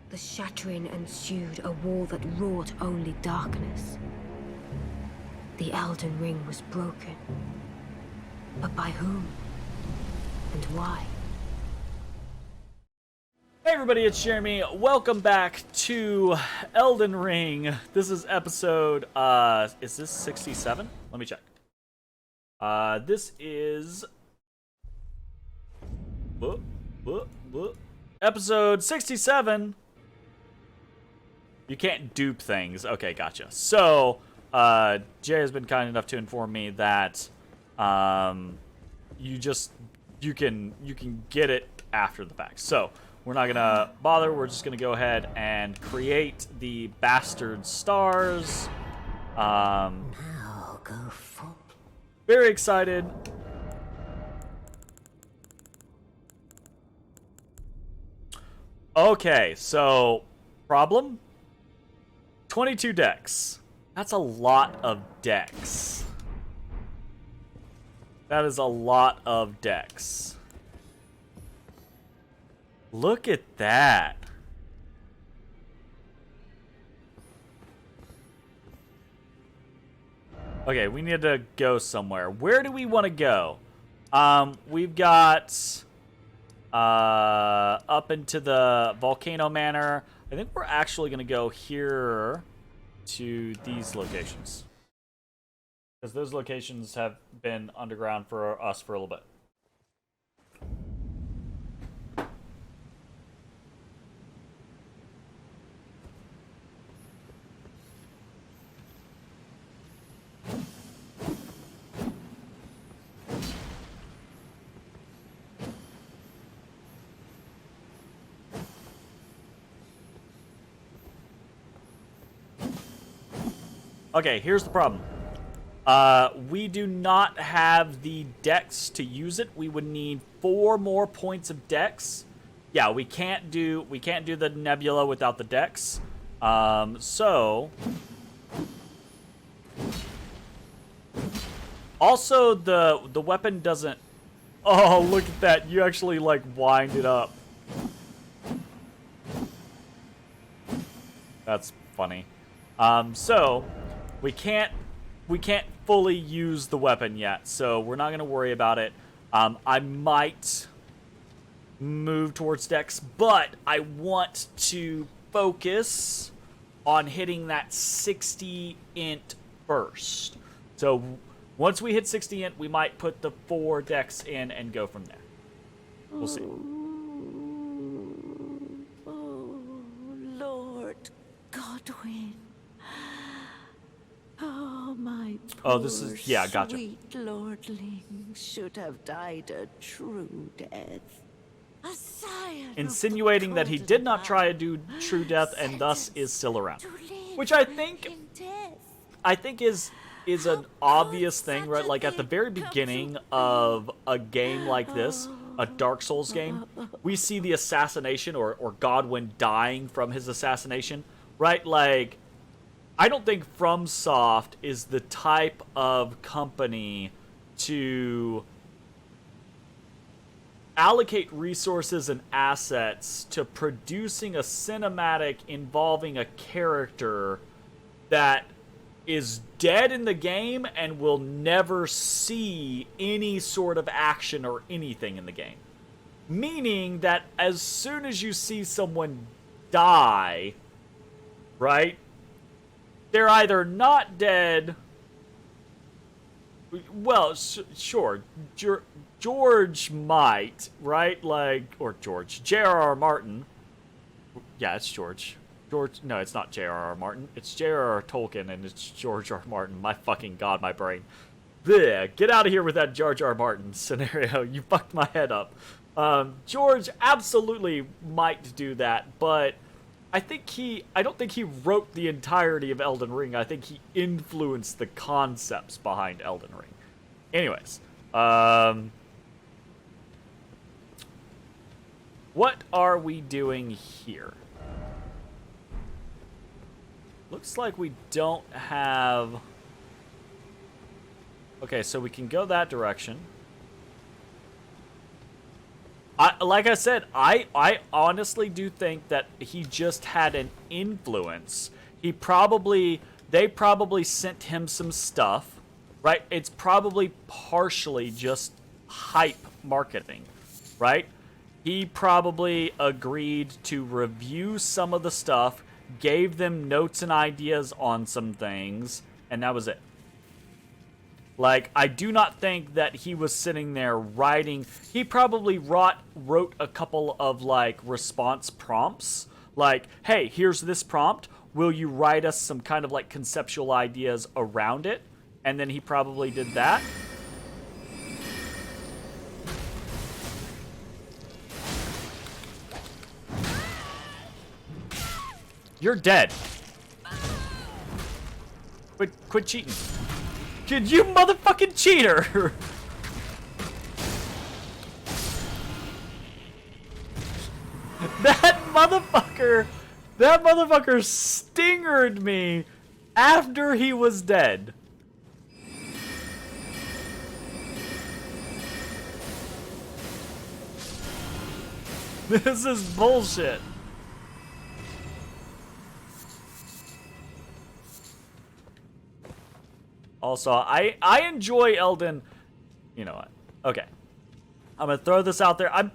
The shattering ensued, a war that wrought only darkness. The Elden Ring was broken. But by whom? And why? Hey everybody, it's Jeremy. Welcome back to Elden Ring. This is episode, is this 67? Let me check. This is... Episode 67. You can't dupe things. Okay, gotcha. So, Jay has been kind enough to inform me that, you can get it after the fact. So, we're not gonna bother. We're just gonna go ahead and create the bastard stars. Now go full. Very excited. Okay, so problem? 22 decks. That's a lot of decks. That is a lot of decks. Look at that. Okay, we need to go somewhere. Where do we want to go? We've got up into the Volcano Manor. I think we're actually going to go here to these locations. Because those locations have been underground for us for a little bit. Okay, here's the problem. We do not have the dex to use it. We would need 4 more points of dex. Yeah, we can't do the nebula without the dex. So also the weapon doesn't. Oh, look at that! You actually like wind it up. That's funny. So we can't fully use the weapon yet, so we're not gonna worry about it. I might move towards Dex, but I want to focus on hitting that 60 int first. So once we hit 60 int, we might put the 4 Dex in and go from there. We'll see. Oh, Lord Godwin. Oh, my poor this is, yeah, gotcha. sweet lordling should have died a true death. A scion Insinuating that he did not try to do true death and thus is still around. Which I think is an obvious thing, right? Like at the very beginning of a game like this, a Dark Souls game, we see the assassination or Godwin dying from his assassination, right? Like, I don't think FromSoft is the type of company to allocate resources and assets to producing a cinematic involving a character that is dead in the game and will never see any sort of action or anything in the game. Meaning that as soon as you see someone die, right? They're either not dead. Well, sure. George might, right? Like, or George. J.R.R. Martin. Yeah, it's George. No, it's not J.R.R. Martin. It's J.R.R. Tolkien, and it's George R. Martin. My fucking god, my brain. Blech, get out of here with that George R. Martin scenario. You fucked my head up. George absolutely might do that, but I don't think he wrote the entirety of Elden Ring. I think he influenced the concepts behind Elden Ring. Anyways, what are we doing here? Looks like we don't have... Okay, so we can go that direction. Like I said, I honestly do think that he just had an influence. They probably sent him some stuff, right? It's probably partially just hype marketing, right? He probably agreed to review some of the stuff, gave them notes and ideas on some things, and that was it. Like, I do not think that he was sitting there writing. He probably wrote a couple of, like, response prompts. Like, hey, here's this prompt. Will you write us some kind of, like, conceptual ideas around it? And then he probably did that. You're dead. Quit cheating. Kid, you motherfucking cheater! That motherfucker stingered me after he was dead. This is bullshit. Also, I enjoy Elden. You know what? Okay. I'm going to throw this out there. I'm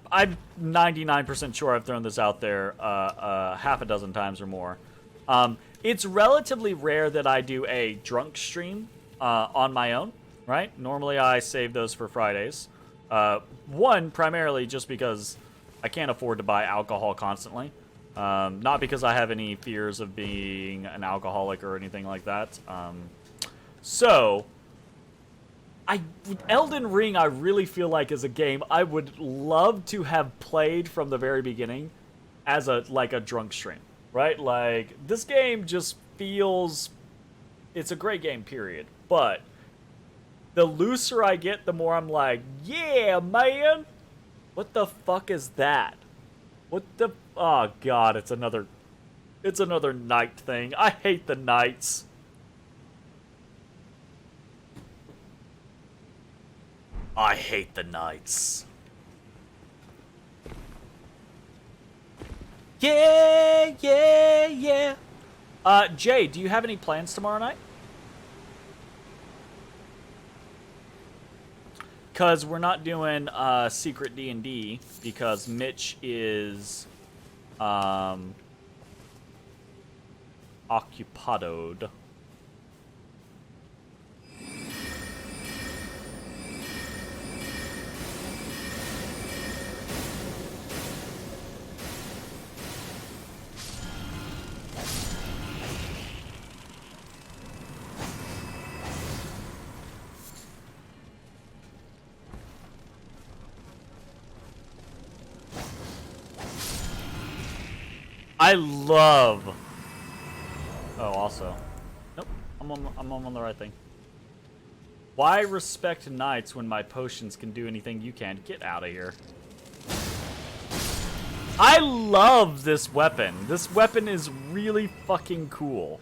99% sure I've thrown this out there half a dozen times or more. It's relatively rare that I do a drunk stream on my own, right? Normally I save those for Fridays. One, primarily just because I can't afford to buy alcohol constantly. Not because I have any fears of being an alcoholic or anything like that. So, Elden Ring, I really feel like is a game I would love to have played from the very beginning as a drunk stream, right? Like, this game just feels, it's a great game, period. But the looser I get, the more I'm like, yeah, man, what the fuck is that? Oh god, it's another night thing. I hate the nights. I hate the nights. Yeah, yeah, yeah. Jay, do you have any plans tomorrow night? Because we're not doing secret D&D because Mitch is occupadoed. I love. Oh, also. Nope. I'm on the right thing. Why respect knights when my potions can do anything you can? Get out of here. I love this weapon. This weapon is really fucking cool.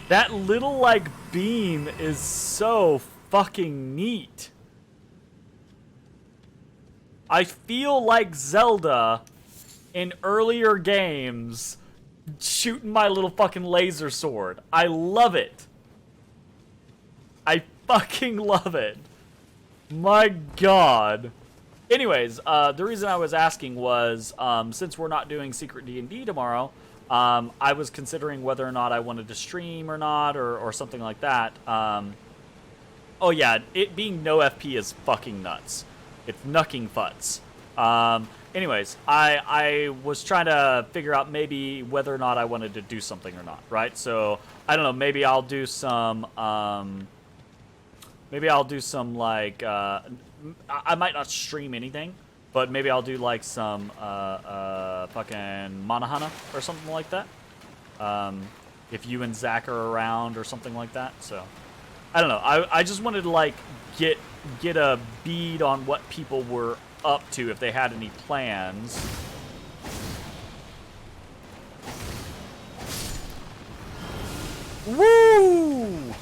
That little, like, beam is so fucking neat. I feel like Zelda in earlier games shooting my little fucking laser sword. I love it. I fucking love it. My god. Anyways, the reason I was asking was, since we're not doing Secret D&D tomorrow, I was considering whether or not I wanted to stream or not, or something like that. Oh yeah, it being no FP is fucking nuts. It's knucking futz. Anyways, I was trying to figure out maybe whether or not I wanted to do something or not, right? So, I don't know, maybe I'll do some, like, I might not stream anything, but maybe I'll do, like, some, fucking Monahana or something like that. If you and Zach are around or something like that, so. I don't know, I just wanted to, like, get a bead on what people were up to, if they had any plans. Woo!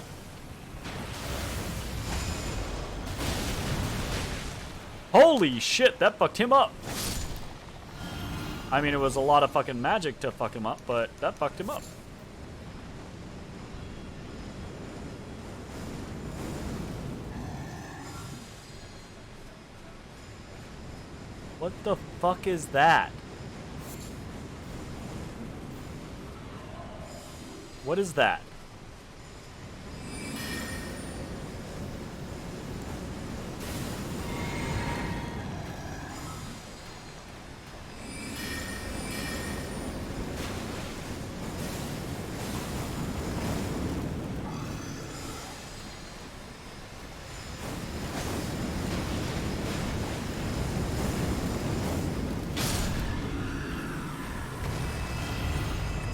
Holy shit, that fucked him up. I mean, it was a lot of fucking magic to fuck him up, but that fucked him up. What the fuck is that? What is that?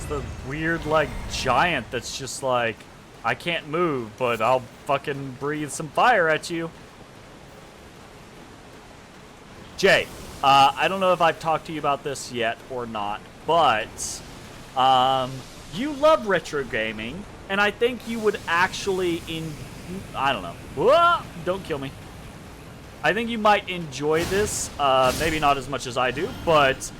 The weird, like, giant that's just like, I can't move, but I'll fucking breathe some fire at you. Jay, I don't know if I've talked to you about this yet or not, but you love retro gaming, and I think you would actually I don't know. Whoa, don't kill me. I think you might enjoy this, maybe not as much as I do, but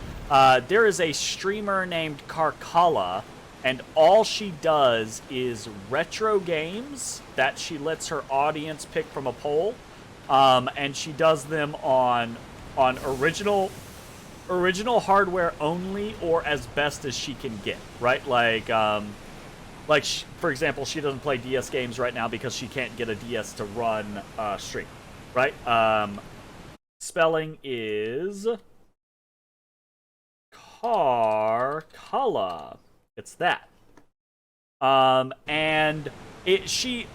there is a streamer named Carcala, and all she does is retro games that she lets her audience pick from a poll, and she does them on original hardware only, or as best as she can get, right? Like for example, she doesn't play DS games right now because she can't get a DS to run stream, right? Spelling is Carcala. It's that. And she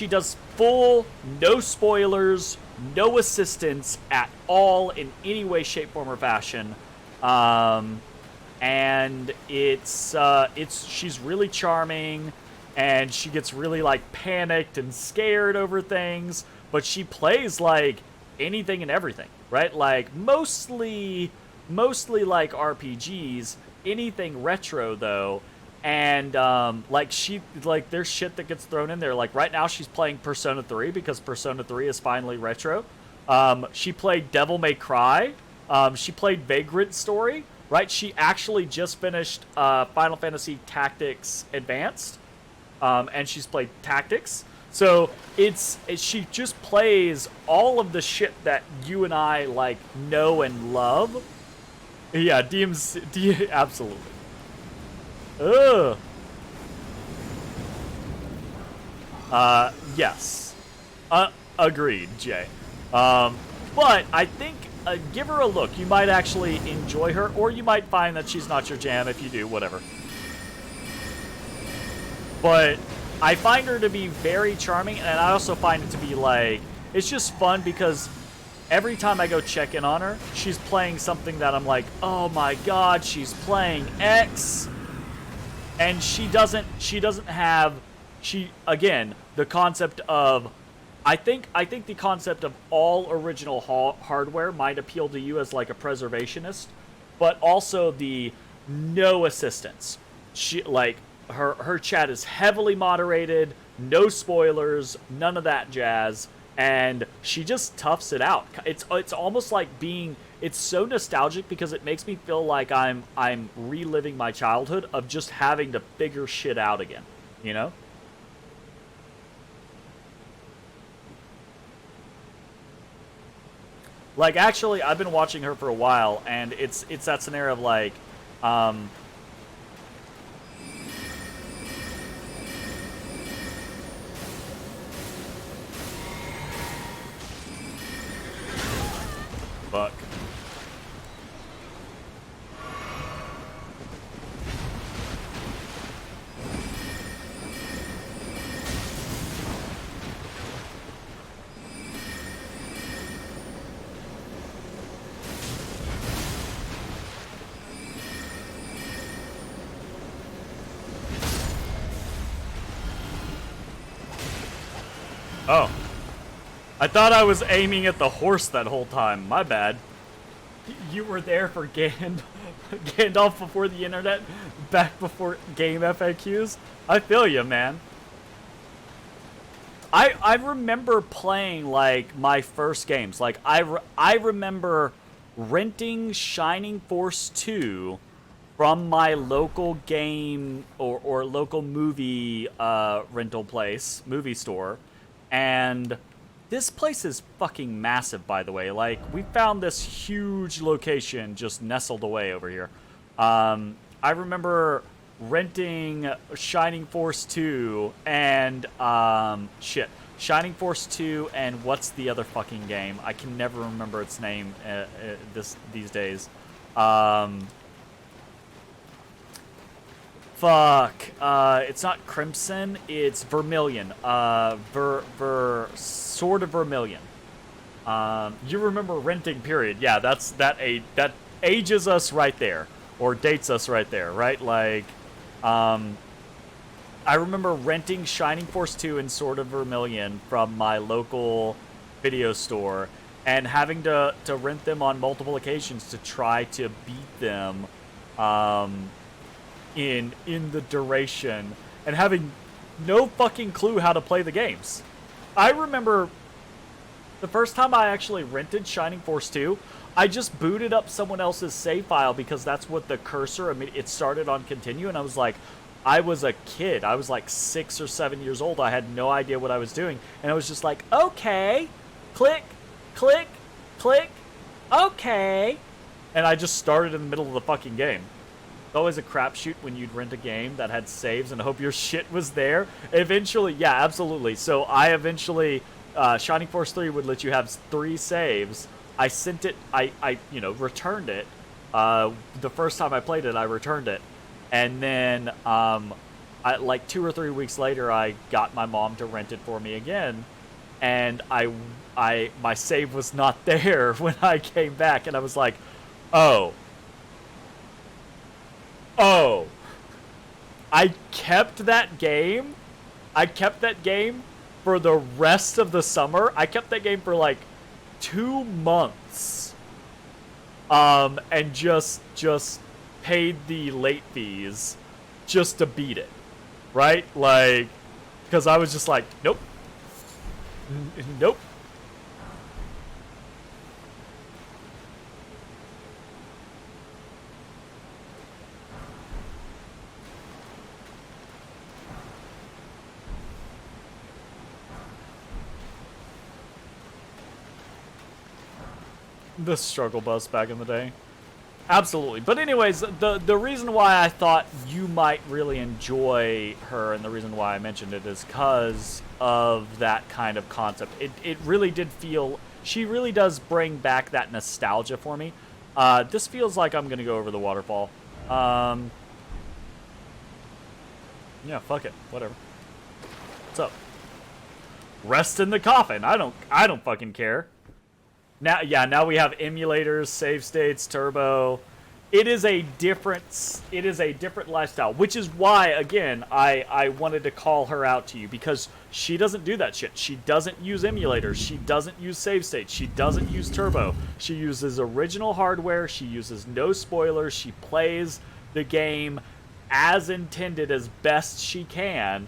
does full, no spoilers, no assistance at all in any way, shape, form, or fashion. And she's really charming, and she gets really like panicked and scared over things, but she plays like anything and everything, right? Like mostly like RPGs, anything retro though. And there's shit that gets thrown in there. Like right now she's playing Persona 3 because Persona 3 is finally retro. She played Devil May Cry. She played Vagrant Story, right? She actually just finished Final Fantasy Tactics Advanced. And she's played Tactics. So she just plays all of the shit that you and I like know and love. Yeah, DMC, absolutely. Ugh. Yes. Agreed, Jay. But I think give her a look. You might actually enjoy her, or you might find that she's not your jam. If you do, whatever. But I find her to be very charming, and I also find it to be like, it's just fun because every time I go check in on her, she's playing something that I'm like, oh my god, she's playing X. And she doesn't have, again, the concept of, I think the concept of all original hardware might appeal to you as like a preservationist, but also the no assistance. She, like, her chat is heavily moderated, no spoilers, none of that jazz, and she just toughs it out. It's almost like it's so nostalgic because it makes me feel like I'm reliving my childhood of just having to figure shit out again, you know? Like, actually, I've been watching her for a while, and it's that scenario of like, fuck. Oh. I thought I was aiming at the horse that whole time. My bad. You were there for Gandalf before the internet, back before game FAQs. I feel you, man. I remember playing, like, my first games. Like, I remember renting Shining Force 2 from my local game or local movie rental place, movie store. And this place is fucking massive, by the way. Like, we found this huge location just nestled away over here. I remember renting Shining Force 2 and Shining Force 2 and what's the other fucking game? I can never remember its name these days. It's not Crimson, it's Vermilion. Sword of Vermilion. You remember renting, period. Yeah, that ages us right there. Or dates us right there, right? Like, I remember renting Shining Force 2 and Sword of Vermilion from my local video store and having to rent them on multiple occasions to try to beat them in the duration and having no fucking clue how to play the games. I remember the first time I actually rented Shining Force 2, I just booted up someone else's save file because that's what the cursor, I mean, it started on continue, and I was like, I was a kid. I was like 6 or 7 years old. I had no idea what I was doing. And I was just like, okay, click, click, click, okay. And I just started in the middle of the fucking game. It's always a crapshoot when you'd rent a game that had saves and hope your shit was there. Eventually, yeah, absolutely. So I eventually, Shining Force 3 would let you have 3 saves. I sent it, I returned it. The first time I played it, I returned it. And then, like 2 or 3 weeks later, I got my mom to rent it for me again. And my save was not there when I came back. And I was like, oh, I kept that game. I kept that game for the rest of the summer. I kept that game for like 2 months. And just paid the late fees just to beat it. Right? Like, because I was just like, nope. Nope. The struggle bus back in the day. Absolutely. But anyways, the reason why I thought you might really enjoy her and the reason why I mentioned it is because of that kind of concept. It really did feel... She really does bring back that nostalgia for me. This feels like I'm going to go over the waterfall. Yeah, fuck it. Whatever. What's up? Rest in the coffin. I don't fucking care. Now we have emulators, save states, turbo. It is a different lifestyle, which is why, again, I wanted to call her out to you, because she doesn't do that shit. She doesn't use emulators. She doesn't use save states. She doesn't use turbo. She uses original hardware. She uses no spoilers. She plays the game as intended as best she can.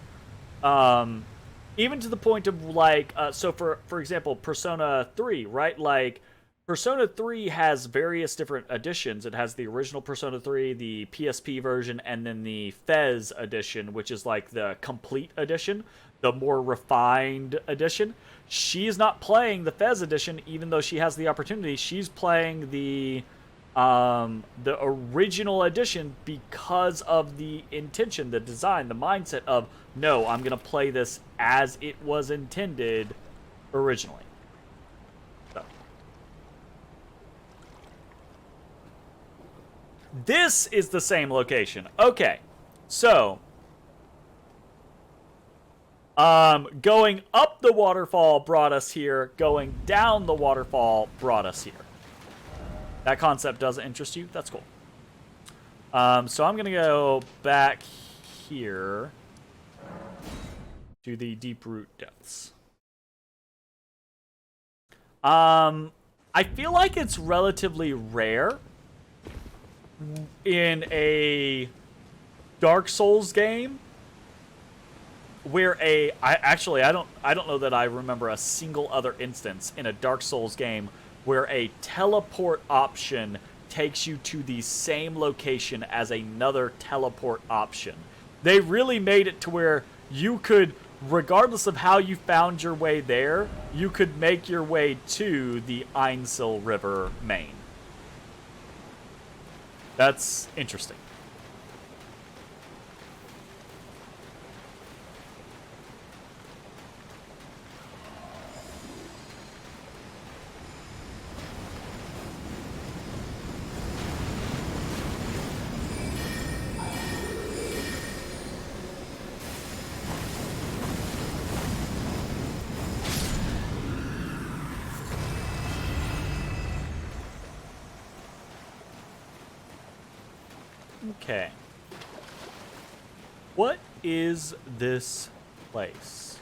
Even to the point of, like, so for example, Persona 3, right? Like, Persona 3 has various different editions. It has the original Persona 3, the PSP version, and then the Fez edition, which is like the complete edition, the more refined edition. She's not playing the Fez edition, even though she has the opportunity. She's playing the original edition because of the intention, the design, the mindset of, no, I'm going to play this as it was intended originally. So. This is the same location. Okay. So, going up the waterfall brought us here. Going down the waterfall brought us here. That concept doesn't interest you? That's cool. So I'm going to go back here to the deep root depths. I feel like it's relatively rare in a Dark Souls game where I don't know that I remember a single other instance in a Dark Souls game where a teleport option takes you to the same location as another teleport option. They really made it to where you could, regardless of how you found your way there, you could make your way to the Ainsil River main. That's interesting. Okay. What is this place?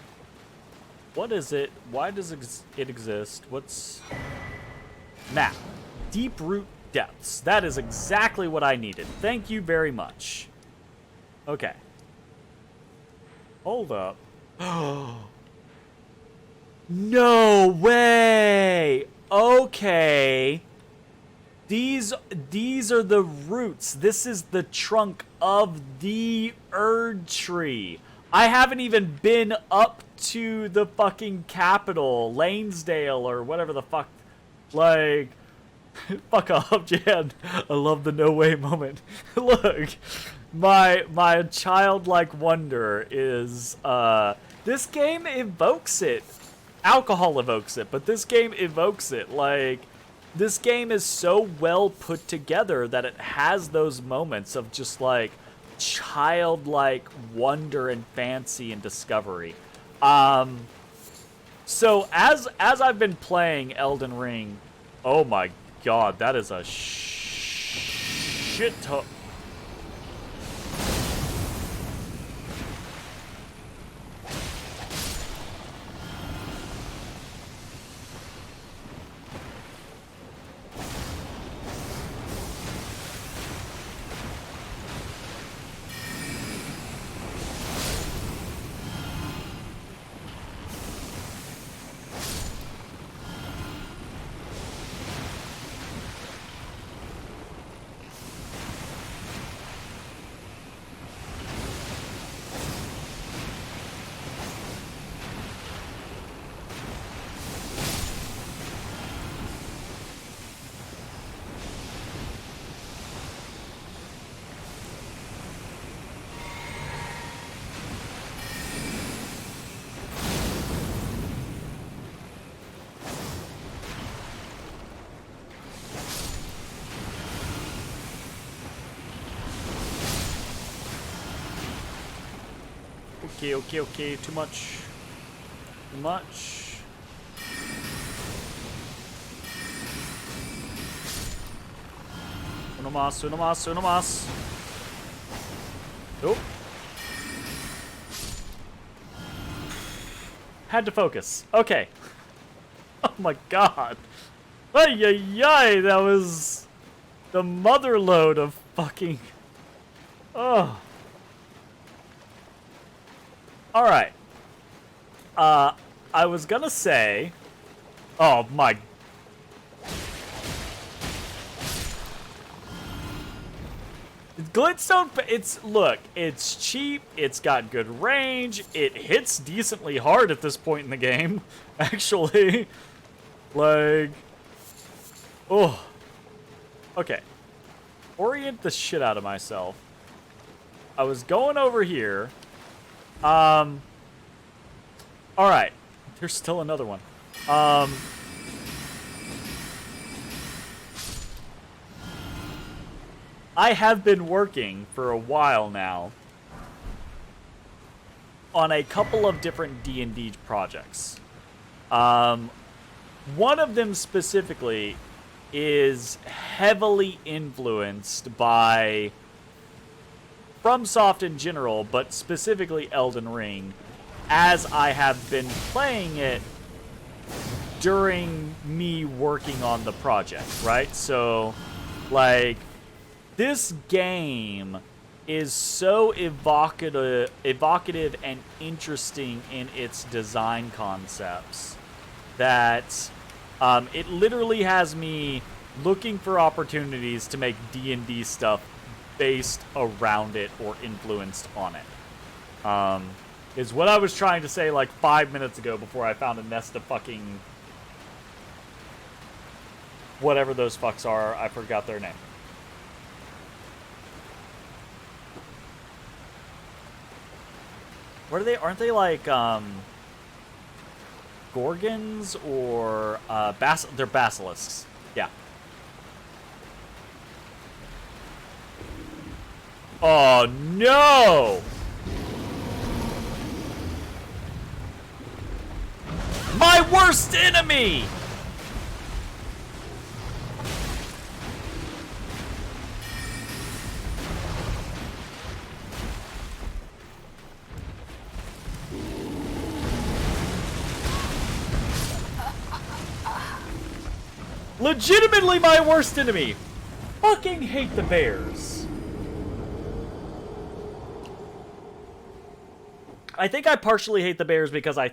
What is it? Why does it exist? What's... Map. Deep Root Depths. That is exactly what I needed. Thank you very much. Okay. Hold up. No way! Okay. These are the roots. This is the trunk of the Erd tree. I haven't even been up to the fucking capital, Lanesdale, or whatever the fuck. Like, fuck off, Jan. I love the no way moment. Look, my childlike wonder is, this game evokes it. Alcohol evokes it, but this game evokes it. Like, this game is so well put together that it has those moments of just like childlike wonder and fancy and discovery. So as I've been playing Elden Ring, oh my god, that is a shit ton. Okay, too much. Too much. Uno más. Nope. Had to focus. Okay. Oh my god. Ay, ay, ay, that was the mother load of fucking... Oh. Alright. I was gonna say... Oh my... Glintstone, look, it's cheap, it's got good range, it hits decently hard at this point in the game, actually. Like... Oh. Okay. Orient the shit out of myself. I was going over here... Alright. There's still another one. I have been working for a while now on a couple of different D&D projects. One of them specifically is heavily influenced by FromSoft in general, but specifically Elden Ring, as I have been playing it during me working on the project, right? So, like, this game is so evocative and interesting in its design concepts that it literally has me looking for opportunities to make D&D stuff based around it or influenced on it. Is what I was trying to say like 5 minutes ago before I found a nest of fucking whatever those fucks are. I forgot their name. What are they? Aren't they like gorgons or they're basilisks. Yeah. Oh no! My worst enemy! Legitimately my worst enemy! Fucking hate the bears. I think I partially hate the bears because I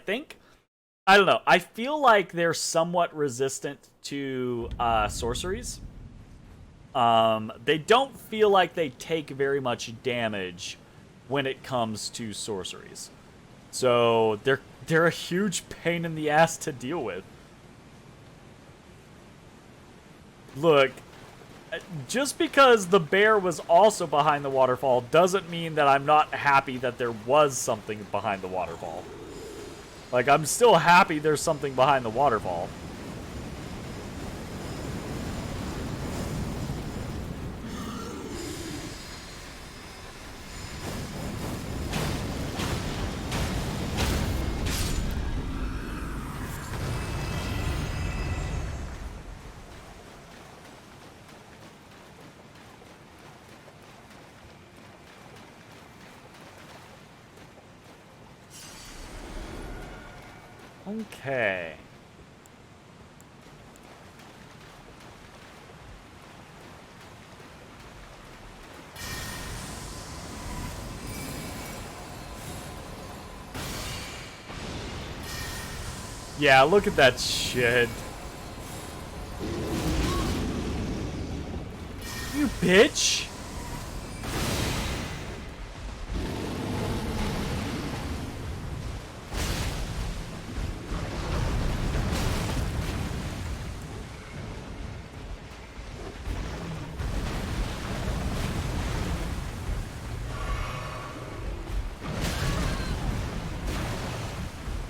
don't know, I feel like they're somewhat resistant to sorceries. They don't feel like they take very much damage when it comes to sorceries. So they're a huge pain in the ass to deal with. Look, just because the bear was also behind the waterfall doesn't mean that I'm not happy that there was something behind the waterfall. Like, I'm still happy there's something behind the waterfall. Okay. Yeah, look at that shit. You bitch!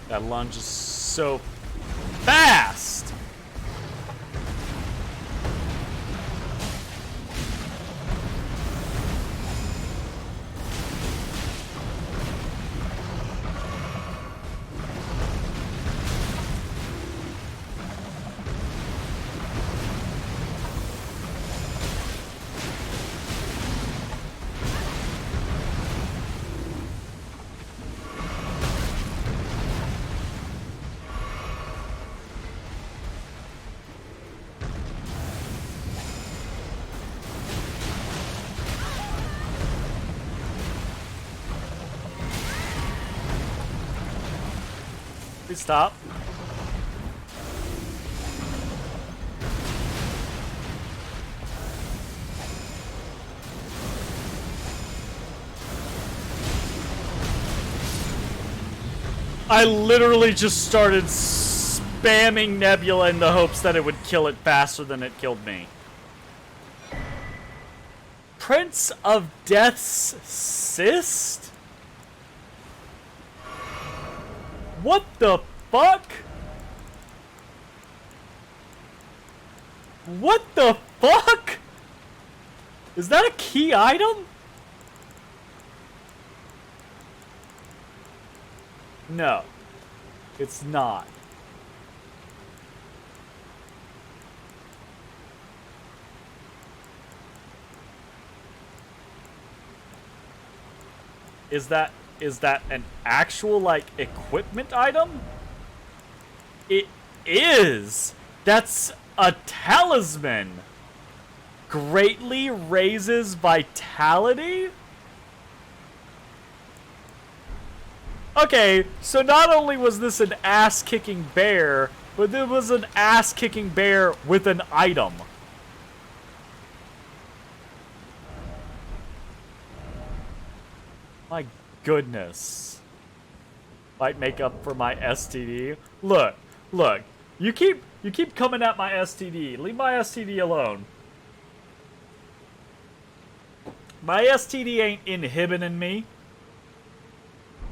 That lunge is so fast! Please stop. I literally just started spamming Nebula in the hopes that it would kill it faster than it killed me. Prince of Death's cyst? What the fuck? What the fuck? Is that a key item? No, it's not. Is that an actual, like, equipment item? is. That's a talisman. Greatly raises vitality? Okay, so not only was this an ass-kicking bear, but it was an ass-kicking bear with an item. My goodness. Might make up for my STD. Look, look. You keep coming at my STD. Leave my STD alone. My STD ain't inhibiting me.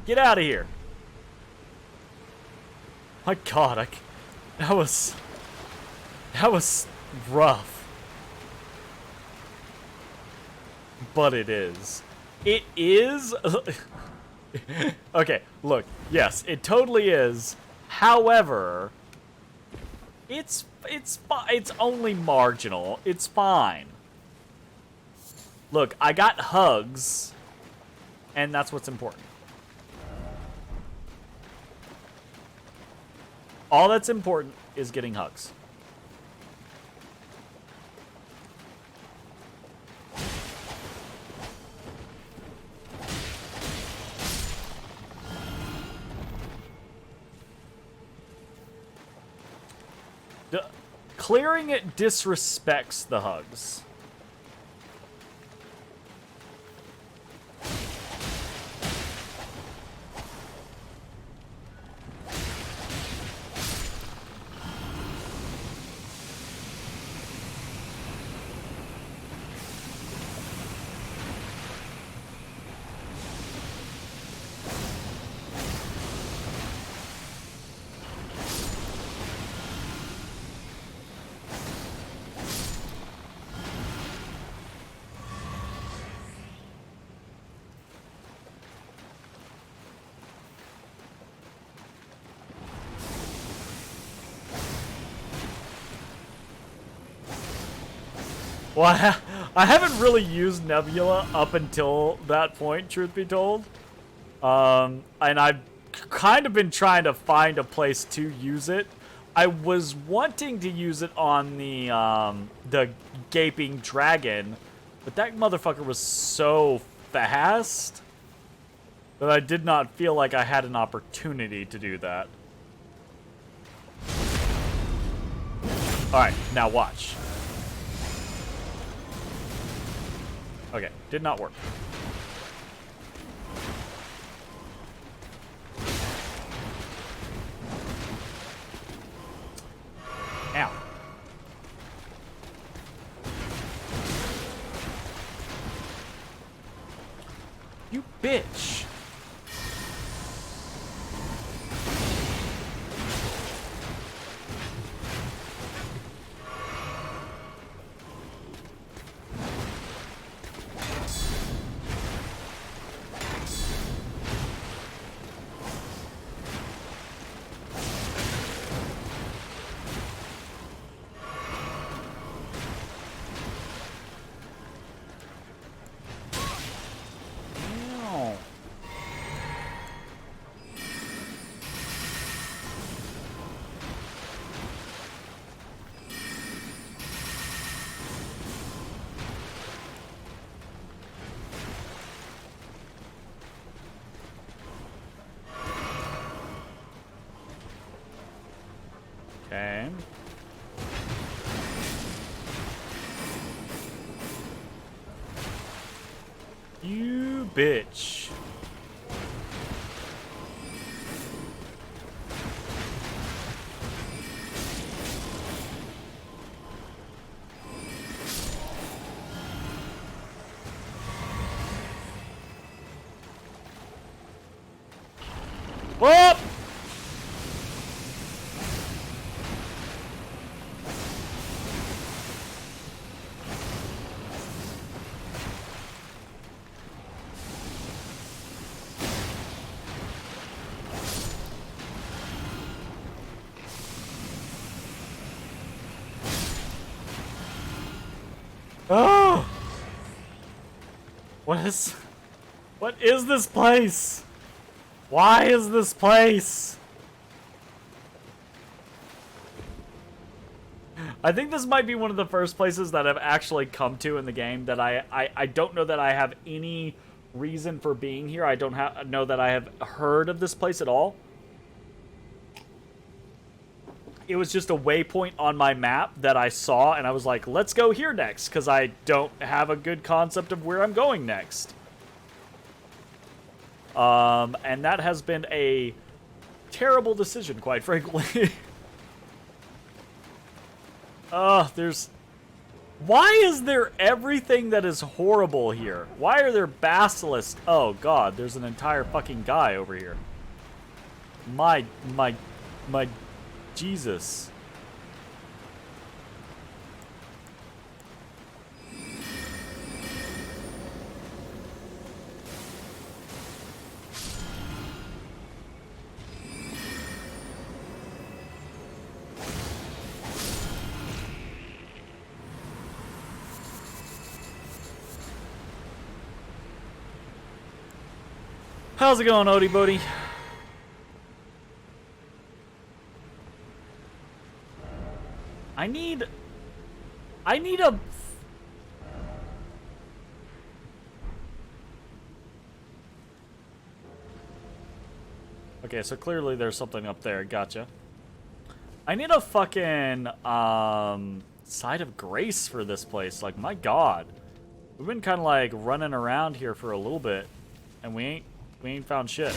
Get out of here. My God, that was rough. But it is. It is. Okay, look. Yes, it totally is. However, it's only marginal. It's fine. Look, I got hugs, and that's what's important. All that's important is getting hugs. Clearing it disrespects the hugs. Well, I haven't really used Nebula up until that point, truth be told. And I've kind of been trying to find a place to use it. I was wanting to use it on the gaping dragon, but that motherfucker was so fast that I did not feel like I had an opportunity to do that. Alright, now watch. Okay, did not work. Ow. You bitch. Okay. You bitch. Whoop! Oh! What is this place? Why is this place? I think this might be one of the first places that I've actually come to in the game that I don't know that I have any reason for being here. I don't know that I have heard of this place at all. It was just a waypoint on my map that I saw, and I was like, let's go here next, because I don't have a good concept of where I'm going next. And that has been a terrible decision, quite frankly. There's... Why is there everything that is horrible here? Why are there basilisks? Oh, God, there's an entire fucking guy over here. My Jesus. How's it going, Odie Bodie? I need a... Okay, so clearly there's something up there. Gotcha. I need a fucking, site of grace for this place. Like, my God. We've been kind of, like, running around here for a little bit, and we ain't found shit.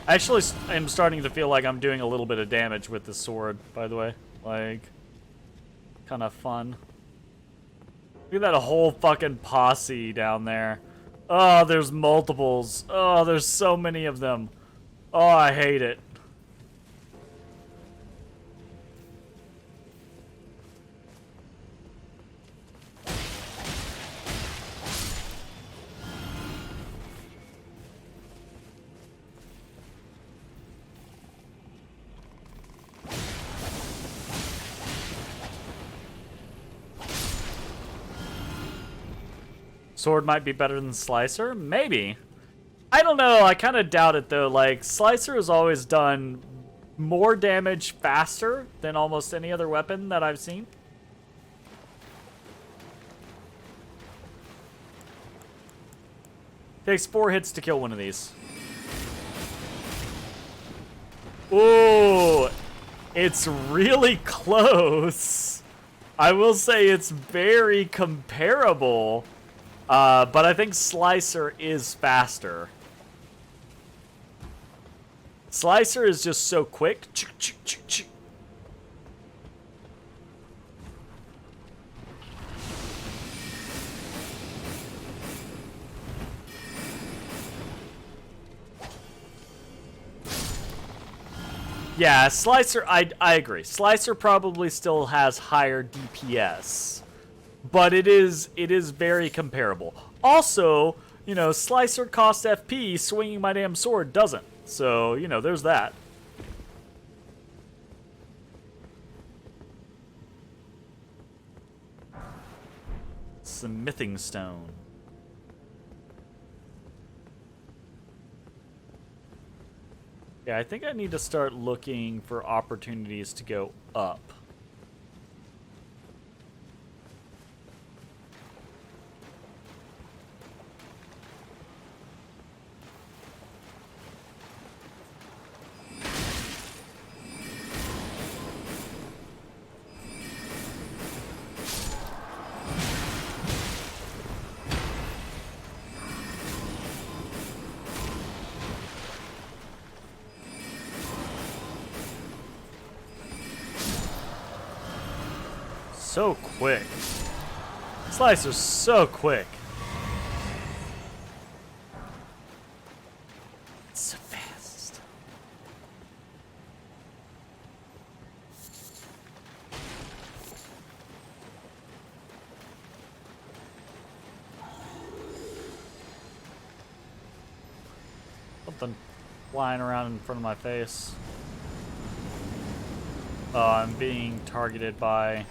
I actually am starting to feel like I'm doing a little bit of damage with this sword, by the way. Like, kind of fun. Look at that whole fucking posse down there. Oh, there's multiples. Oh, there's so many of them. Oh, I hate it. Sword might be better than Slicer? Maybe. I don't know. I kind of doubt it, though. Like, Slicer has always done more damage faster than almost any other weapon that I've seen. Takes 4 hits to kill one of these. Ooh, it's really close. I will say it's very comparable. But I think Slicer is faster. Slicer is just so quick. Yeah, Slicer, I agree. Slicer probably still has higher DPS. But it is very comparable. Also, you know, Slicer costs FP, swinging my damn sword doesn't. So, you know, there's that. Smithing stone. Yeah, I think I need to start looking for opportunities to go up. So quick. Slicer's so quick. So fast. something flying around in front of my face. Oh, I'm being targeted by...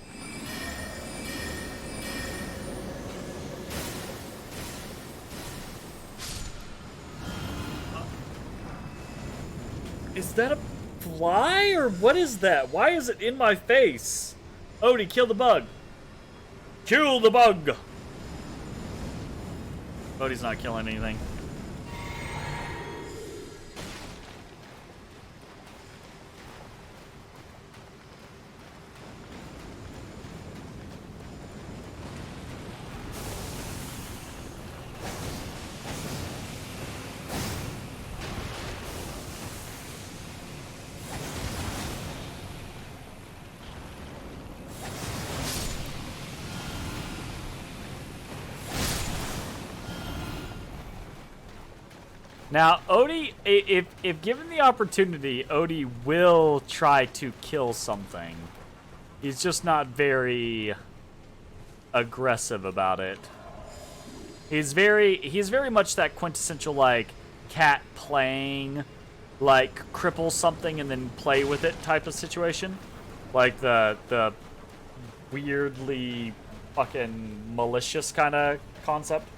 Is that a fly or what is that? Why is it in my face? Odie, kill the bug. Kill the bug. Odie's not killing anything. Now, Odie, if given the opportunity, Odie will try to kill something. He's just not very aggressive about it. He's very much that quintessential, like, cat playing, like, cripple something and then play with it type of situation. Like the weirdly fucking malicious kind of concept.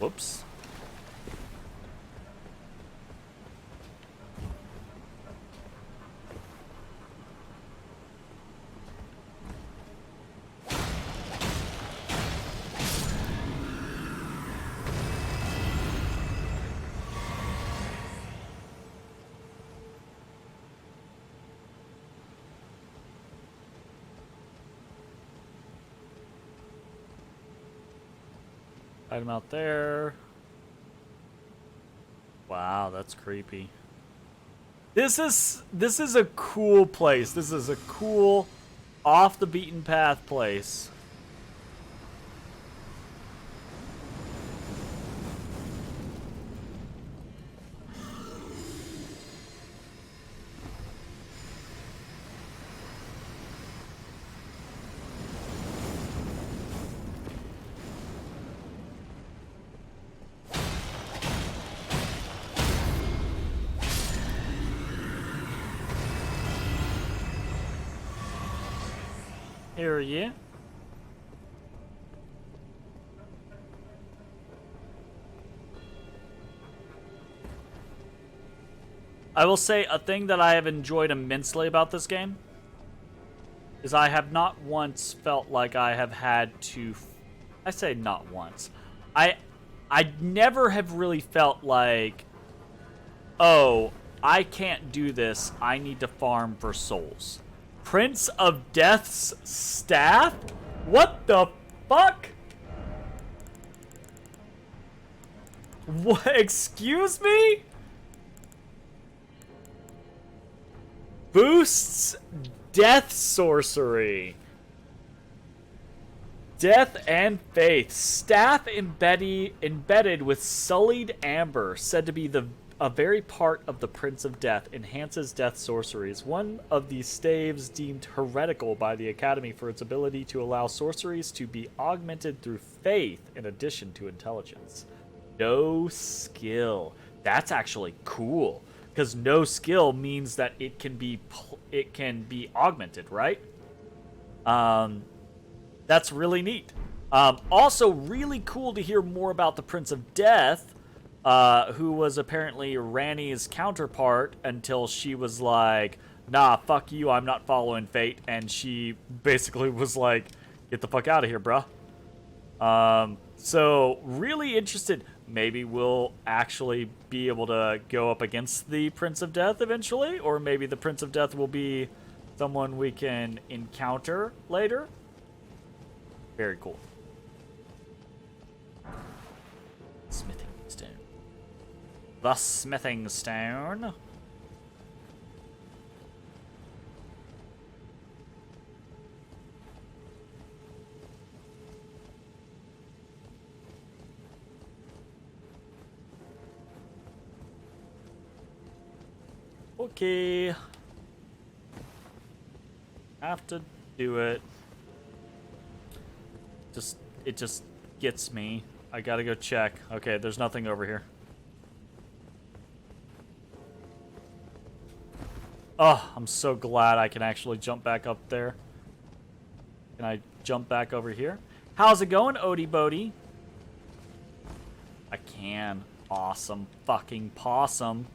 Whoops. Item out there. Wow, that's creepy. This is a cool place. This is a cool, off the beaten path place. Here, yeah. I will say a thing that I have enjoyed immensely about this game is I have not once felt like I have had to... I say not once. I never have really felt like, oh, I can't do this. I need to farm for souls. Prince of Death's staff? What the fuck? What? Excuse me? Boosts death sorcery. Death and faith. Staff embedded with sullied amber, said to be a very part of the Prince of Death, enhances death sorceries. One of these staves deemed heretical by the Academy for its ability to allow sorceries to be augmented through faith in addition to intelligence. No skill. That's actually cool, because no skill means that it can be augmented, right? That's really neat. Also, really cool to hear more about the Prince of Death, who was apparently Ranni's counterpart until she was like, nah, fuck you, I'm not following fate. And she basically was like, get the fuck out of here, bruh. So, really interested. Maybe we'll actually be able to go up against the Prince of Death eventually. Or maybe the Prince of Death will be someone we can encounter later. Very cool. Smithing stone. The smithing stone. Okay. Have to do it. It just gets me. I gotta go check. Okay, there's nothing over here. Oh, I'm so glad I can actually jump back up there. Can I jump back over here? How's it going, Odie Bodie? I can. Awesome fucking possum.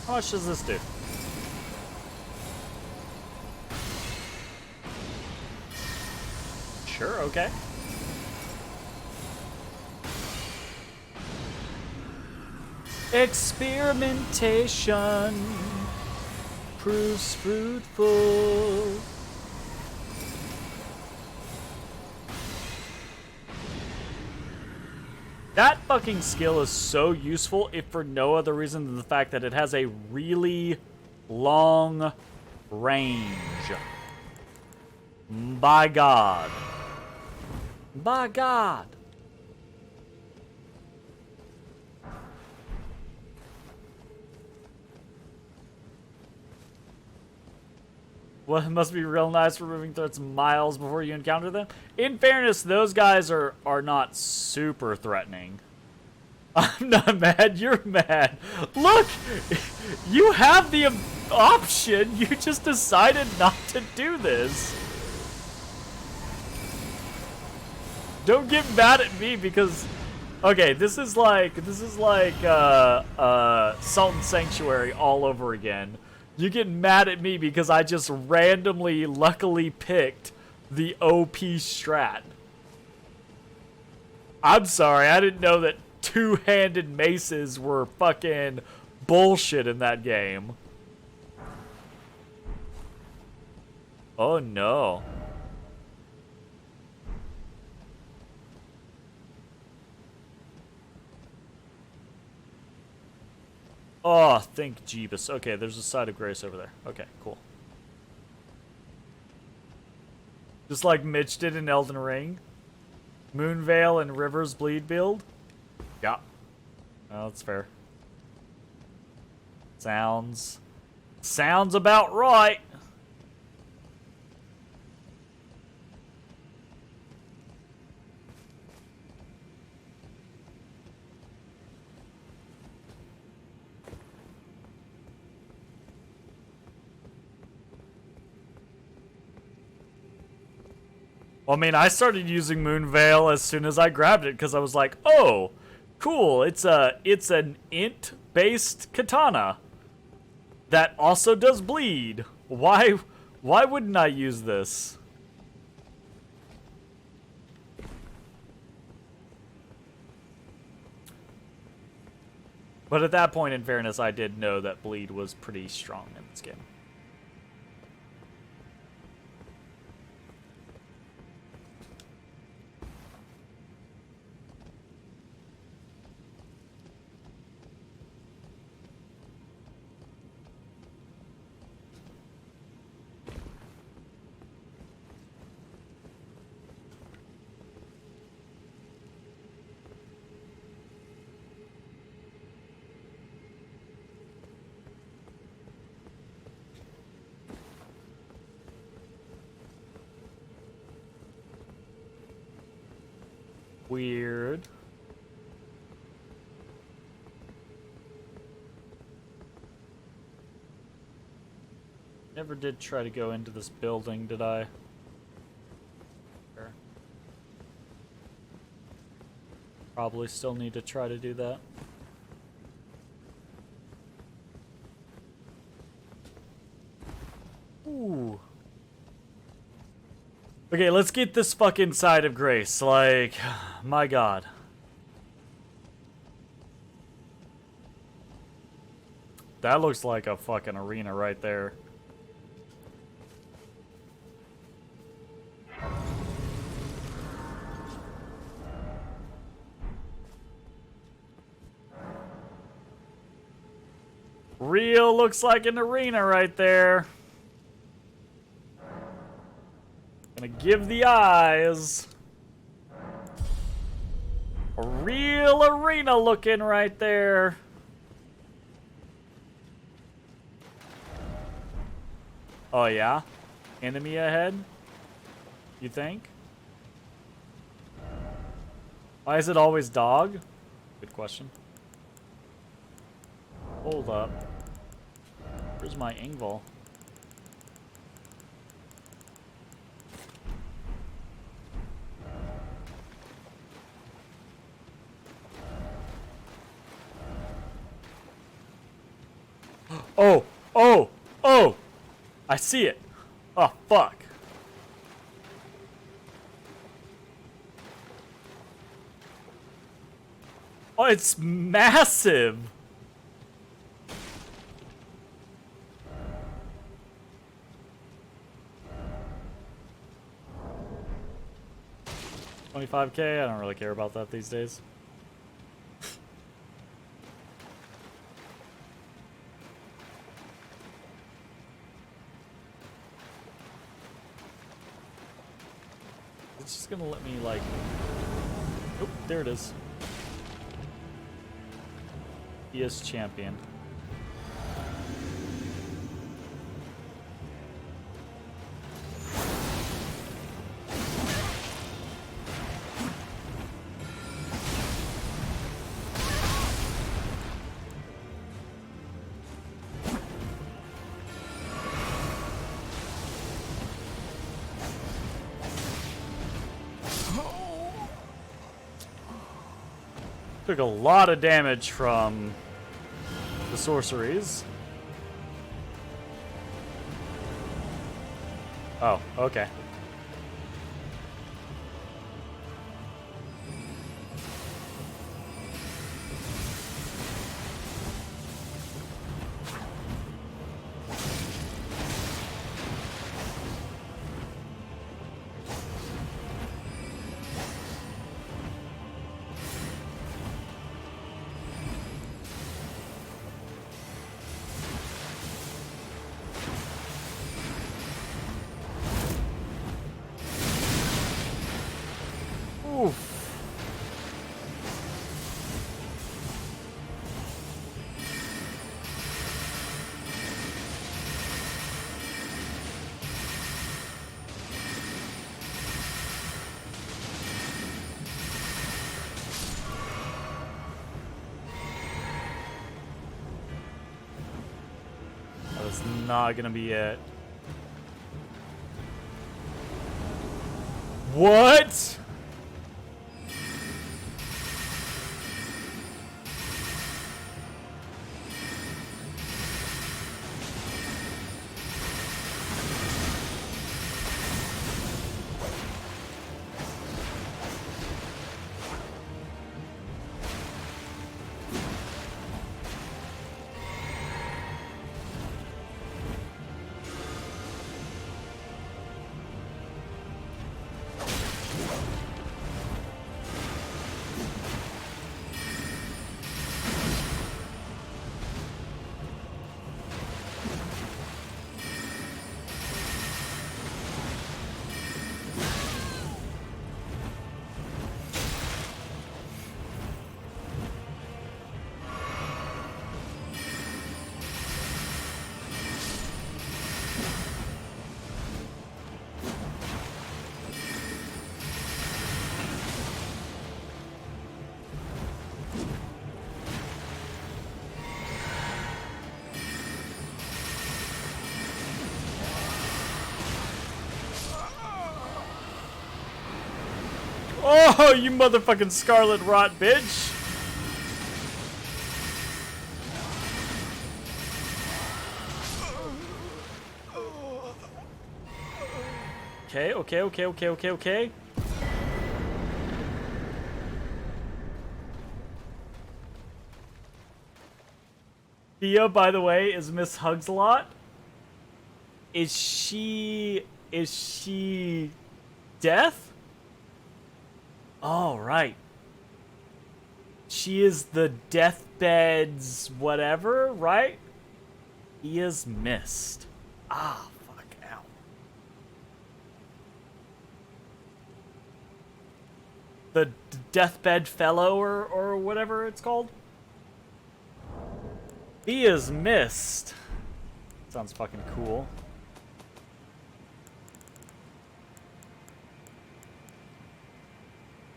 How much does this do? Sure, okay. Experimentation proves fruitful. That fucking skill is so useful, if for no other reason than the fact that it has a really long range. By God. By God. Well, it must be real nice removing threats miles before you encounter them. In fairness, those guys are not super threatening. I'm not mad, you're mad. Look! You have the option, you just decided not to do this. Don't get mad at me because... Okay, this is like Salt and Sanctuary all over again. You get mad at me because I just randomly, luckily picked the OP strat. I'm sorry, I didn't know that two-handed maces were fucking bullshit in that game. Oh no. Oh, thank Jeebus. Okay, there's a side of grace over there. Okay, cool. Just like Mitch did in Elden Ring. Moonveil and River's Bleed build. Yeah. Oh, that's fair. Sounds about right. Well, I mean, I started using Moonveil as soon as I grabbed it because I was like, "Oh, cool! It's an int-based katana that also does bleed. Why wouldn't I use this?" But at that point, in fairness, I did know that bleed was pretty strong in this game. Weird. Never did try to go into this building, did I? Sure. Probably still need to try to do that. Ooh. Okay, let's get this fucking side of grace. Like, my God. That looks like a fucking arena right there. Real looks like an arena right there. Gonna give the eyes. A real arena looking right there. Oh yeah? Enemy ahead? You think? Why is it always dog? Good question. Hold up. Where's my Ingval? Oh! Oh! Oh! I see it! Oh, fuck. Oh, it's massive! $25K? I don't really care about that these days. It's just gonna let me, like... Oop, there it is. He is champion. Took a lot of damage from the sorceries. Oh, okay. Oof. That's not gonna be it. What? Oh, you motherfucking scarlet rot bitch! Okay. Thea, by the way, is Miss Hugs-a-Lot. Is she Death? Oh, right. She is the deathbed's whatever, right? He is Mist. Ah, fuck out. The deathbed fellow or whatever it's called. He is Mist. Sounds fucking cool.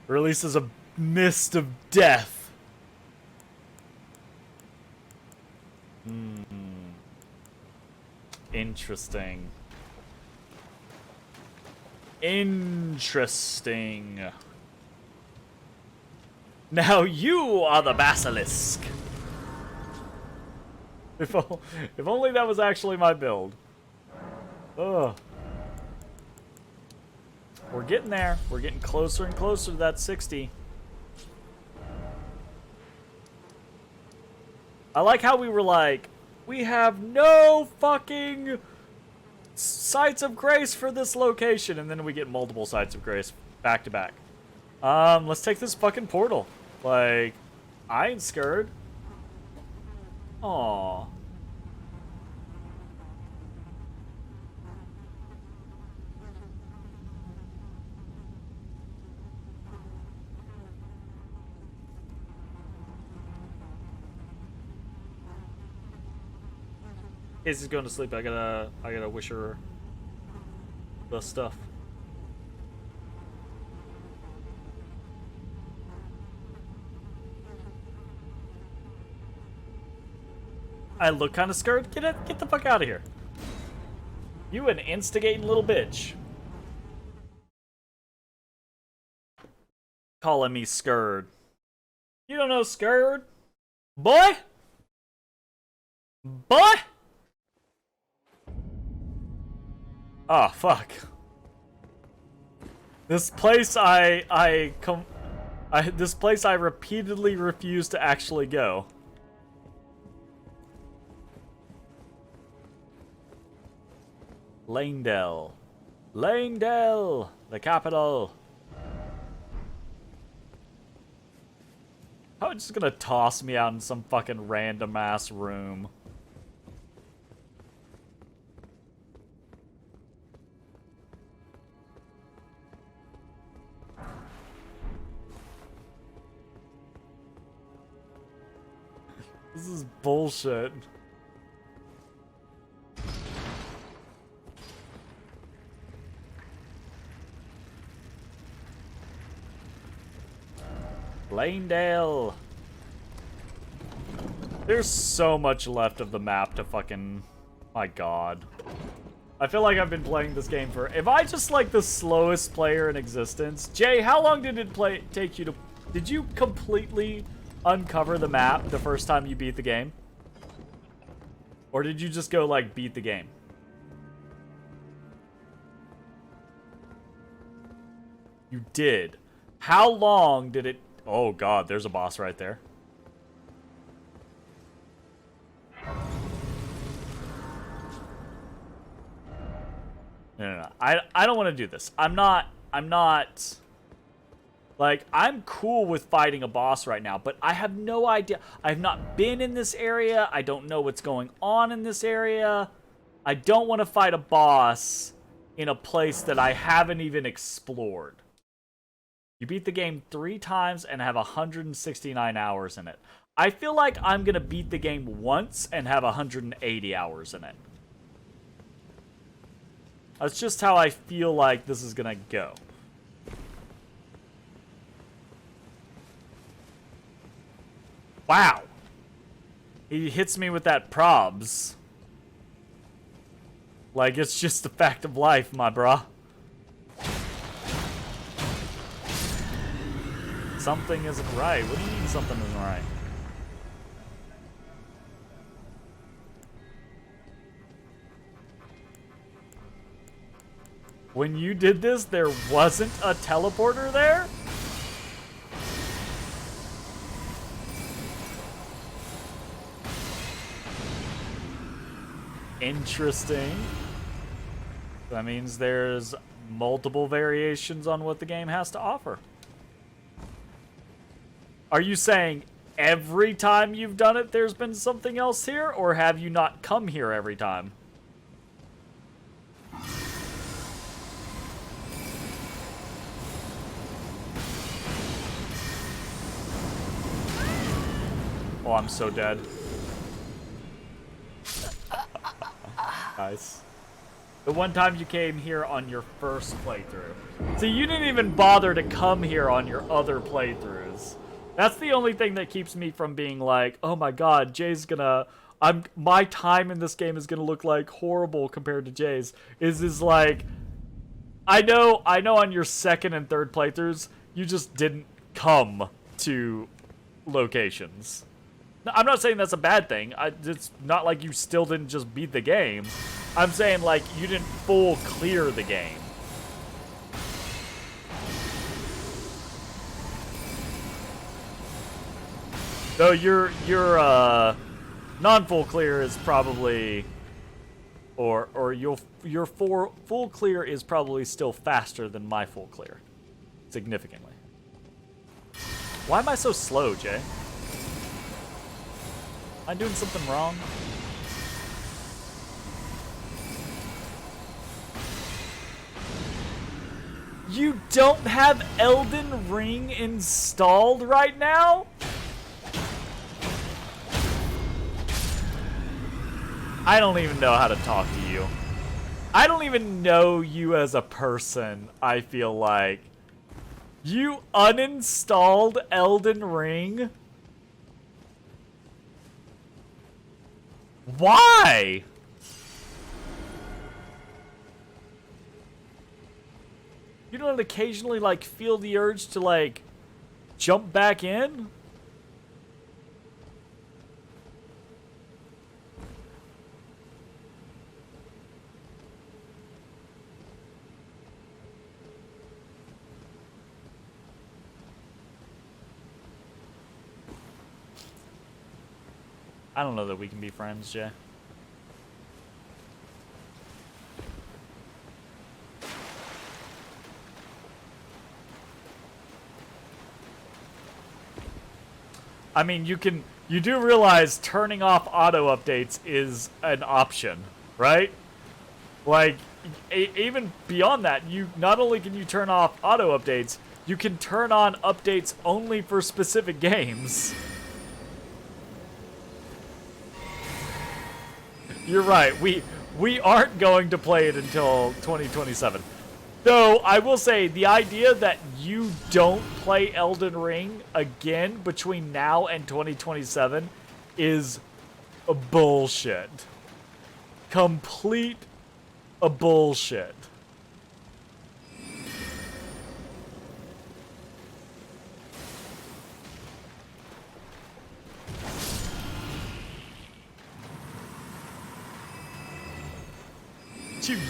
Releases a mist of death. Interesting. Interesting. Now you are the basilisk. If only that was actually my build. Ugh. We're getting there. We're getting closer and closer to that 60. I like how we were like, we have no fucking sites of grace for this location, and then we get multiple sites of grace back to back. Let's take this fucking portal. Like, I ain't scared. Aww. Casey's going to sleep. I gotta wish her the stuff. I look kind of scared. Get the fuck out of here. You an instigating little bitch. Calling me scared. You don't know scared? Boy? Boy? Oh, fuck. This place this place I repeatedly refuse to actually go. Langdale. Langdale, the capital. How it's just gonna toss me out in some fucking random ass room. This is bullshit. Lanedale. There's so much left of the map to fucking... My god. I feel like I've been playing this game for... Am I just like the slowest player in existence? Jay, how long did it take you to... Did you completely uncover the map the first time you beat the game? Or did you just go, like, beat the game? You did. How long did it... Oh, God, there's a boss right there. No. I don't want to do this. I'm not... Like, I'm cool with fighting a boss right now, but I have no idea. I've not been in this area. I don't know what's going on in this area. I don't want to fight a boss in a place that I haven't even explored. You beat the game 3 times and have 169 hours in it. I feel like I'm going to beat the game once and have 180 hours in it. That's just how I feel like this is going to go. Wow. He hits me with that probs. Like it's just a fact of life, my brah. Something isn't right. What do you mean something isn't right? When you did this, there wasn't a teleporter there? Interesting. That means there's multiple variations on what the game has to offer. Are you saying every time you've done it there's been something else here, or have you not come here every time? Oh, I'm so dead. Nice. The one time you came here on your first playthrough. See, you didn't even bother to come here on your other playthroughs. That's the only thing that keeps me from being like, oh my god, Jay's gonna... my time in this game is gonna look like horrible compared to Jay's. Is like... I know on your second and third playthroughs, you just didn't come to locations. I'm not saying that's a bad thing. It's not like you still didn't just beat the game. I'm saying, like, you didn't full clear the game. Though your non-full clear is probably, or your full clear is probably still faster than my full clear, significantly. Why am I so slow, Jay? Am I doing something wrong? You don't have Elden Ring installed right now? I don't even know how to talk to you. I don't even know you as a person, I feel like. You uninstalled Elden Ring? Why? You don't occasionally, like, feel the urge to, like, jump back in? I don't know that we can be friends, Jay. I mean, you do realize turning off auto updates is an option, right? Like, even beyond that, you not only can you turn off auto updates, you can turn on updates only for specific games. You're right. We aren't going to play it until 2027. Though, I will say, the idea that you don't play Elden Ring again between now and 2027 is a bullshit. Complete a bullshit.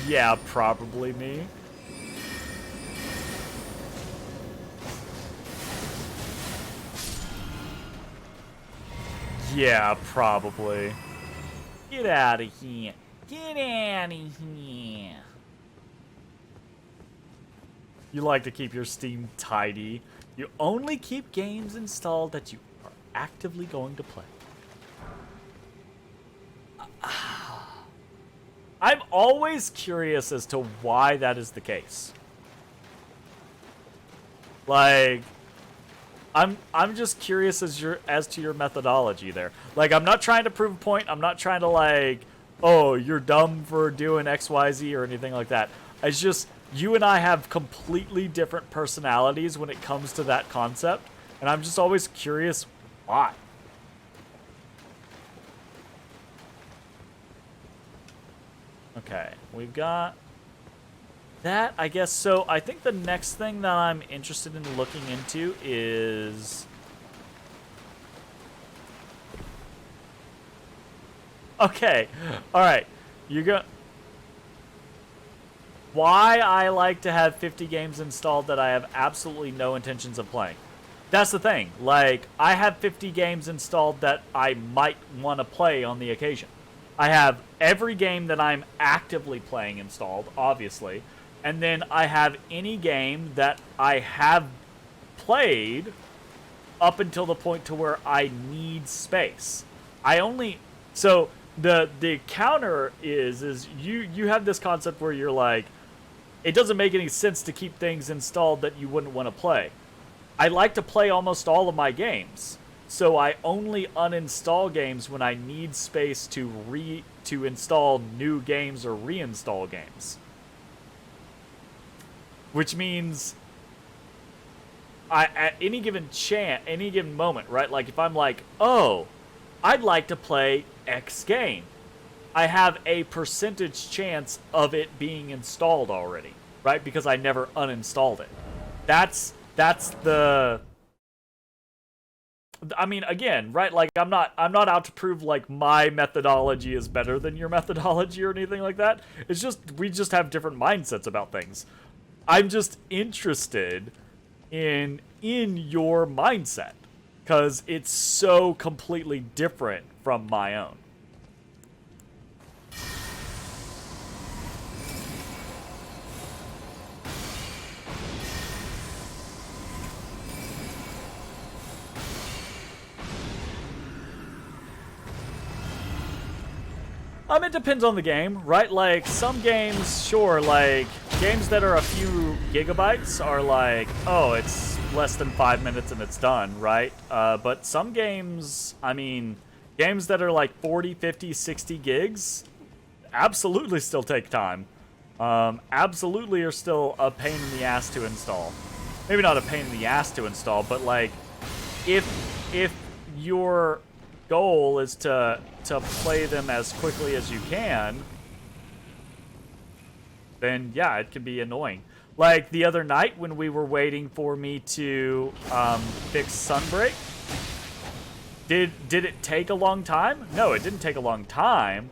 Yeah, probably me. Yeah, probably. Get out of here. Get out of here. You like to keep your Steam tidy. You only keep games installed that you are actively going to play. I'm always curious as to why that is the case. Like, I'm just curious as to your methodology there. Like, I'm not trying to prove a point. I'm not trying to, like, oh, you're dumb for doing XYZ or anything like that. It's just you and I have completely different personalities when it comes to that concept, and I'm just always curious why. Okay, we've got that, I guess. So I think the next thing that I'm interested in looking into is... Okay, alright. You go... Why I like to have 50 games installed that I have absolutely no intentions of playing. That's the thing. Like, I have 50 games installed that I might want to play on the occasion. I have every game that I'm actively playing installed, obviously, and then I have any game that I have played up until the point to where I need space. So the counter is you have this concept where you're like, it doesn't make any sense to keep things installed that you wouldn't want to play. I like to play almost all of my games, so I only uninstall games when I need space to install new games or reinstall games. Which means at any given moment, right? Like if I'm like, oh, I'd like to play X game, I have a percentage chance of it being installed already, right? Because I never uninstalled it. That's the. I mean, again, right? Like I'm not out to prove like my methodology is better than your methodology or anything like that. It's just we just have different mindsets about things. I'm just interested in your mindset because it's so completely different from my own. It depends on the game, right? Like, some games, sure, like, games that are a few gigabytes are like, oh, it's less than 5 minutes and it's done, right? But some games, I mean, games that are like 40, 50, 60 gigs, absolutely still take time. Absolutely are still a pain in the ass to install. Maybe not a pain in the ass to install, but like, if your goal is to play them as quickly as you can, then yeah, it can be annoying. Like the other night when we were waiting for me to fix Sunbreak, did it take a long time? No, it didn't take a long time,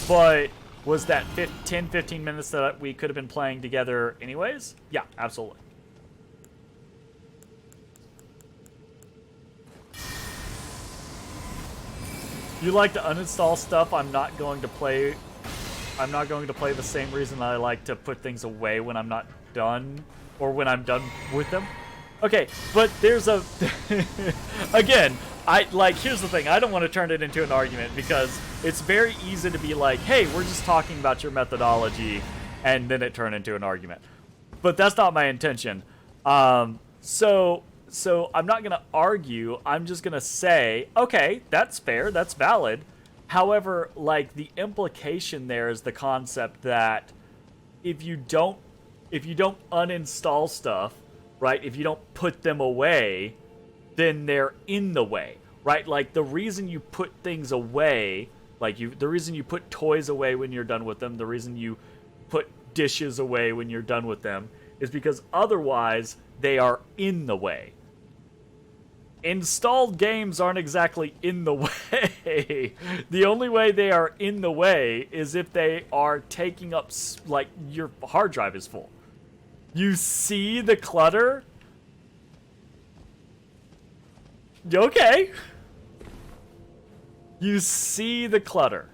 but was that 10-15 minutes that we could have been playing together anyways? Yeah, absolutely. You like to uninstall stuff. I'm not going to play the same reason I like to put things away when I'm not done or when I'm done with them. Okay, but there's a again, here's the thing. I don't want to turn it into an argument because it's very easy to be like, "Hey, we're just talking about your methodology," and then it turn into an argument. But that's not my intention. So I'm not going to argue. I'm just going to say, okay, that's fair. That's valid. However, like the implication there is the concept that if you don't uninstall stuff, right? If you don't put them away, then they're in the way, right? Like the reason you put things away, the reason you put toys away when you're done with them, the reason you put dishes away when you're done with them is because otherwise they are in the way. Installed games aren't exactly in the way. The only way they are in the way is if they are taking up, like, your hard drive is full. You see the clutter? Okay. You see the clutter.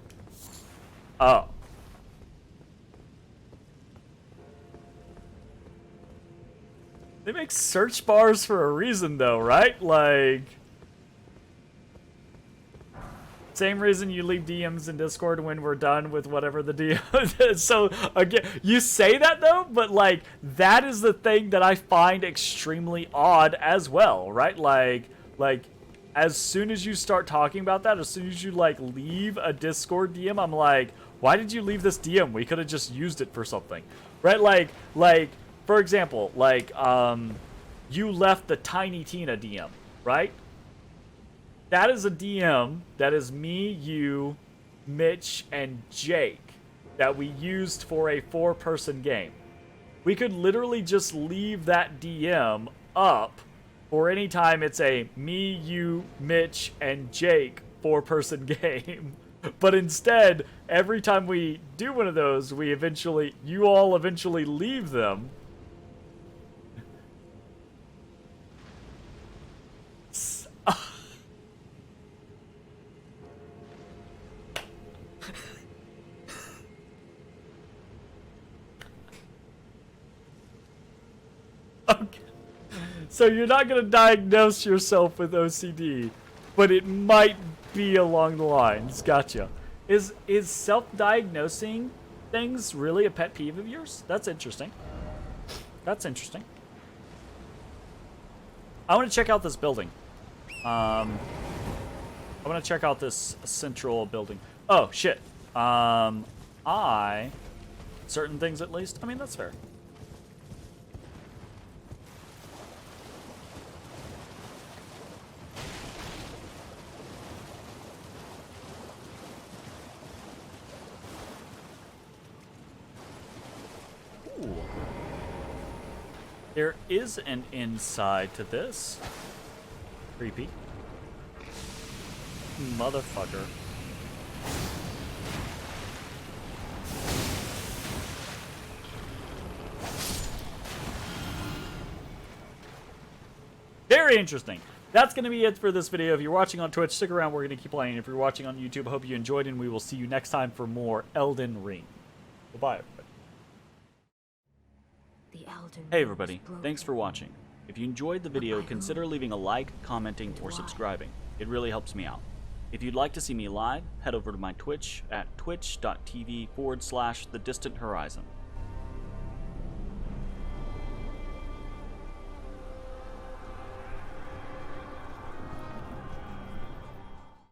Oh. They make search bars for a reason, though, right? Like, same reason you leave DMs in Discord when we're done with whatever the DM is. So, again, you say that, though, but, like, that is the thing that I find extremely odd as well, right? Like, as soon as you start talking about that, as soon as you, like, leave a Discord DM, I'm like, why did you leave this DM? We could have just used it for something, right? Like, for example, like, you left the Tiny Tina DM, right? That is a DM that is me, you, Mitch, and Jake that we used for a 4-person game. We could literally just leave that DM up for any time it's a me, you, Mitch, and Jake 4-person game. But instead, every time we do one of those, you all eventually leave them. So you're not going to diagnose yourself with OCD, but it might be along the lines. Gotcha. Is self-diagnosing things really a pet peeve of yours? That's interesting. That's interesting. I want to check out this building. I want to check out this central building. Oh, shit. Certain things at least? I mean, that's fair. Ooh. There is an inside to this. Creepy. Motherfucker. Very interesting. That's going to be it for this video. If you're watching on Twitch, stick around. We're going to keep playing. If you're watching on YouTube, I hope you enjoyed, and we will see you next time for more Elden Ring. Goodbye, everybody. Hey, everybody. Thanks for watching. If you enjoyed the video, consider leaving a like, commenting, or subscribing. It really helps me out. If you'd like to see me live, head over to my Twitch at twitch.tv/thedistanthorizon.